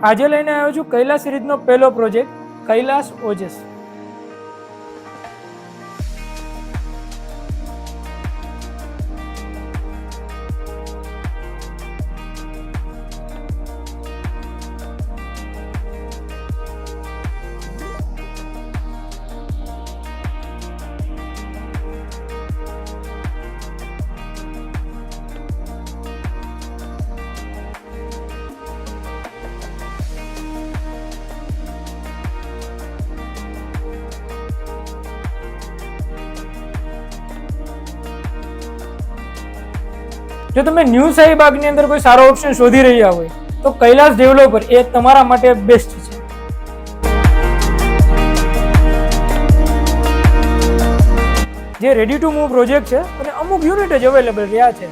આજે લઈને આવ્યો છું કૈલાસ સિરીઝનો પહેલો પ્રોજેક્ટ કૈલાસ ઓજસ। જો તમે ન્યૂ શાહીબાગની અંદર કોઈ સારો ઓપ્શન શોધી રહ્યા હોય તો કૈલાસ ડેવલપર એ તમારા માટે બેસ્ટ છે। જે રેડી ટુ મૂવ પ્રોજેક્ટ છે અને અમુક યુનિટ જ અવેલેબલ રહ્યા છે।